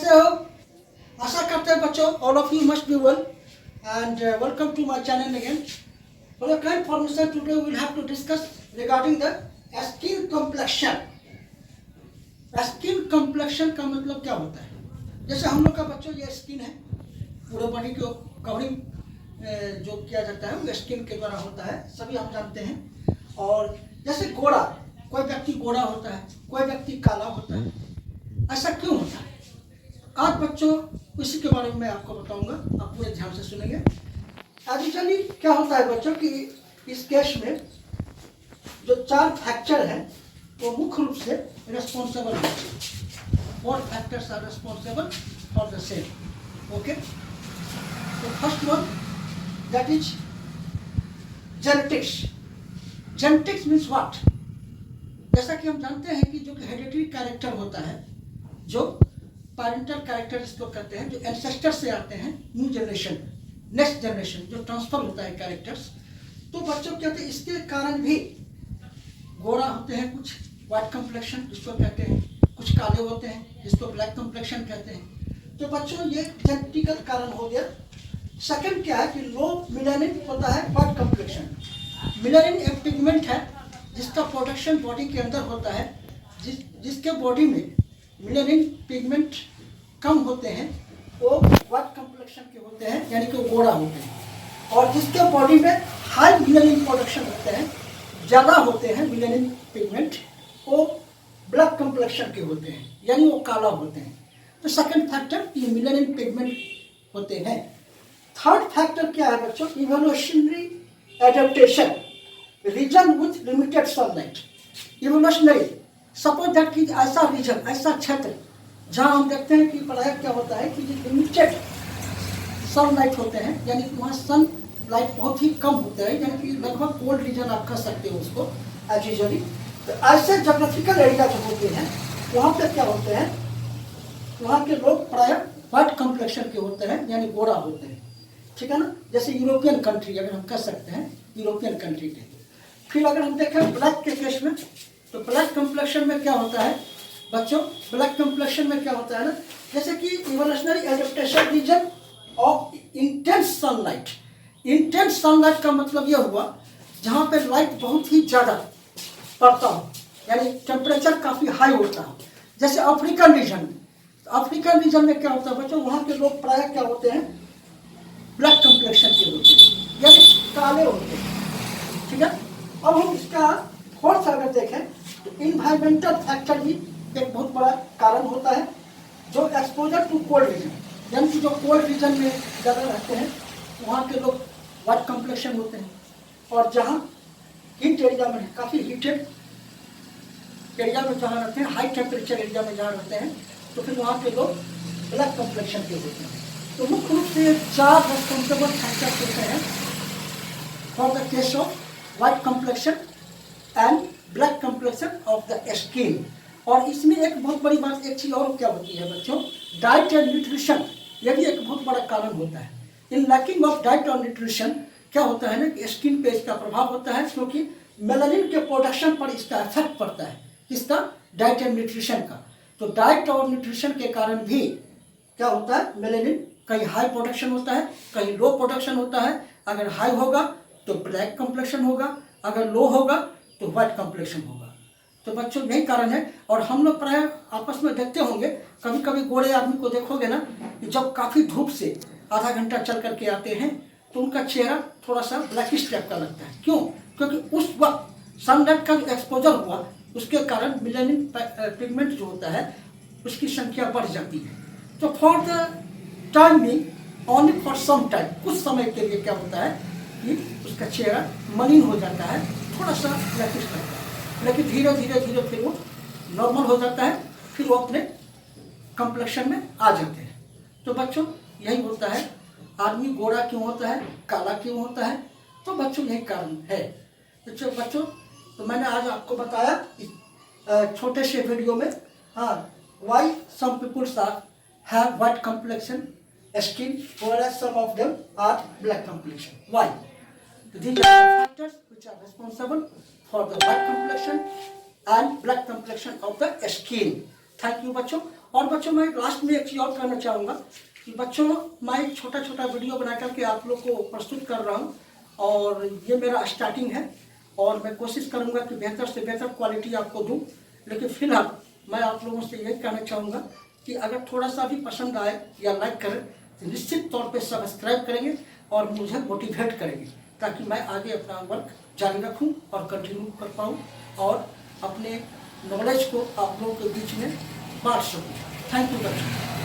कैसे हो? आशा करते हैं बच्चों all of you must be well and welcome to my channel again. For your kind information, today we will have to discuss regarding the skin complexion. Skin complexion का मतलब क्या होता है? जैसे हम लोग का बच्चों ये स्किन है, पूरे बॉडी को कवरिंग जो किया जाता है वो स्किन के द्वारा होता है, सभी हम जानते हैं। और जैसे गोरा, कोई व्यक्ति गोरा होता है, कोई व्यक्ति काला होता है, ऐसा क्यों होता है? आज बच्चों इसी के बारे में मैं आपको बताऊंगा, आप पूरे ध्यान से सुनेंगे। एक्चुअली क्या होता है बच्चों कि इस केस में जो 4 फैक्टर हैं वो मुख्य रूप से रिस्पॉन्सिबल है। 4 factors are responsible for the same. Okay, तो first one that is genetics. Genetics means what? जैसा कि हम जानते हैं कि जो हेरिडिटरी कैरेक्टर होता है, जो पेरेंटल कैरेक्टर इसको कहते हैं, जो एंसेस्टर से आते हैं, न्यू जनरेशन, नेक्स्ट जनरेशन जो ट्रांसफर होता है कैरेक्टर्स, तो बच्चों कहते हैं इसके कारण भी गोरा होते हैं, कुछ व्हाइट कम्प्लेक्शन जिसको कहते हैं, कुछ काले होते हैं जिसको ब्लैक कम्प्लेक्शन कहते हैं। तो बच्चों ये जेनेटिकल कारण हो गया। सेकंड क्या है कि लो मिलेनिन होता है व्हाइट कम्प्लेक्शन। मिलेनिन एक पिगमेंट है जिसका प्रोडक्शन बॉडी के अंदर होता है, जिसके बॉडी में मिलेनिन पिगमेंट कम होते हैं वो व्हाइट कम्प्लेक्शन के होते हैं, यानी कि गोरा होते हैं। और जिसके बॉडी में हाई मिलेनिन प्रोडक्शन होते हैं, ज़्यादा होते हैं मिलेनिन पिगमेंट, वो ब्लैक कम्प्लेक्शन के होते हैं, यानी वो काला होते हैं। तो सेकंड फैक्टर ये मिलेनिन पिगमेंट होते हैं। थर्ड फैक्टर क्या है बच्चों? Evolutionary adaptation, region with limited sunlight. Evolutionary, suppose that कि ऐसा रीजन, ऐसा क्षेत्र जहाँ हम देखते हैं कि प्रायः क्या होता है कि लिमिटेड सनलाइट होते हैं, यानी कि वहाँ सन लाइट बहुत ही कम होते हैं, यानी कि लगभग कोल्ड रीजन आप कह सकते हो उसको एज यूजुअली। तो ऐसे जोग्राफिकल एरिया जो होते हैं वहाँ पे क्या होते हैं, वहाँ के लोग प्रायः व्हाइट कम्प्लेक्शन के होते हैं, यानी गोरा होते हैं, ठीक है ना। जैसे यूरोपियन कंट्री अगर हम कह सकते हैं, यूरोपियन कंट्री के। फिर अगर हम देखें ब्लैक के केस में, तो ब्लैक कम्प्लेक्शन में क्या होता है बच्चों? ब्लैक कम्प्लेक्शन में क्या होता है ना, जैसे कि evolutionary adaptation region of intense sunlight. Intense sunlight का मतलब यह हुआ जहाँ पे लाइट बहुत ही ज़्यादा पड़ता हो, यानी टेम्परेचर काफ़ी हाई होता हो। जैसे अफ्रीकन रीजन में, तो अफ्रीकन रीजन में क्या होता है बच्चों? वहाँ के लोग प्रायः क्या होते हैं, ब्लैक कम्प्लेक्शन के होते हैं, यानी काले होते हैं, ठीक है। अब हम इसका फोर्थ अगर देखें तो इन्वायरमेंटल फैक्टर भी एक बहुत बड़ा कारण होता है, जो एक्सपोजर टू कोल्ड रीजन, यानी कि जो कोल्ड रीजन में ज़्यादा रहते हैं वहाँ के लोग व्हाइट कम्प्लेक्शन होते हैं। और जहाँ हीट एरिया में, काफ़ी हीटेड एरिया में जहाँ रहते हैं, हाई टेम्परेचर एरिया में जहाँ रहते हैं, तो फिर वहाँ के लोग ब्लैक कम्प्लेक्शन के होते हैं। तो मुख्य रूप से 4 रेस्पॉन्सिबल फैक्टर्स होते हैं for the case of white complexion and black complexion of the skin. और इसमें एक बहुत बड़ी बात, एक चीज़ और क्या होती है बच्चों? डाइट एंड न्यूट्रिशन, यह भी एक बहुत बड़ा कारण होता है। इन लैकिंग ऑफ डाइट और न्यूट्रिशन क्या होता है ना कि स्किन पे इसका प्रभाव होता है, क्योंकि मेलानिन के प्रोडक्शन पर इसका इफेक्ट पड़ता है। इसका डाइट एंड न्यूट्रिशन का, तो डाइट और न्यूट्रिशन के कारण भी क्या होता है, मेलानिन कहीं हाई प्रोडक्शन होता है, कहीं लो प्रोडक्शन होता है। अगर हाई होगा तो ब्लैक कम्प्लेक्शन होगा, अगर लो होगा तो व्हाइट कम्प्लेक्शन होगा। तो बच्चों यही कारण है। और हम लोग प्रायः आपस में देखते होंगे, कभी कभी गोरे आदमी को देखोगे ना कि जब काफ़ी धूप से आधा घंटा चल करके आते हैं तो उनका चेहरा थोड़ा सा ब्लैकिश टाइप का लगता है। क्यों? क्योंकि उस वक्त सनलाइट का जो एक्सपोजर हुआ उसके कारण मिलेनिन पिगमेंट जो होता है उसकी संख्या बढ़ जाती है। तो फॉर द टाइम भी, ओनली फॉर सम टाइम, कुछ समय के लिए क्या होता है कि उसका चेहरा मलिन हो जाता है, थोड़ा सा ब्लैकिश लगता है, लेकिन धीरे धीरे धीरे फिर वो नॉर्मल हो जाता है, फिर वो अपने कम्प्लेक्शन में आ जाते हैं। तो बच्चों यही होता है, आदमी गोरा क्यों होता है, काला क्यों होता है, तो बच्चों यही कारण है। तो बच्चों, तो मैंने आज आपको बताया छोटे से वीडियो में, हाँ, why some peoples are have white complexion skin whereas some of them are black complexion. Why? So these are the factors which are responsible for the white complexion and black complexion of the skin. Thank you बच्चों। और बच्चों मैं last में एक चीज़ और कहना चाहूँगा कि बच्चों मैं एक छोटा छोटा वीडियो बना करके आप लोग को प्रस्तुत कर रहा हूँ, और ये मेरा स्टार्टिंग है और मैं कोशिश करूँगा कि बेहतर से बेहतर क्वालिटी आपको दूँ। लेकिन फिलहाल मैं आप लोगों से यही कहना चाहूँगा कि अगर थोड़ा सा भी पसंद आए या लाइक करें तो निश्चित तौर पे सब्सक्राइब करेंगे और मुझे मोटिवेट करेंगे, ताकि मैं आगे अपना वर्क जारी रखूं और कंटिन्यू कर पाऊं और अपने नॉलेज को आप लोगों के बीच में बांट सकूं। थैंक यू बच्चों।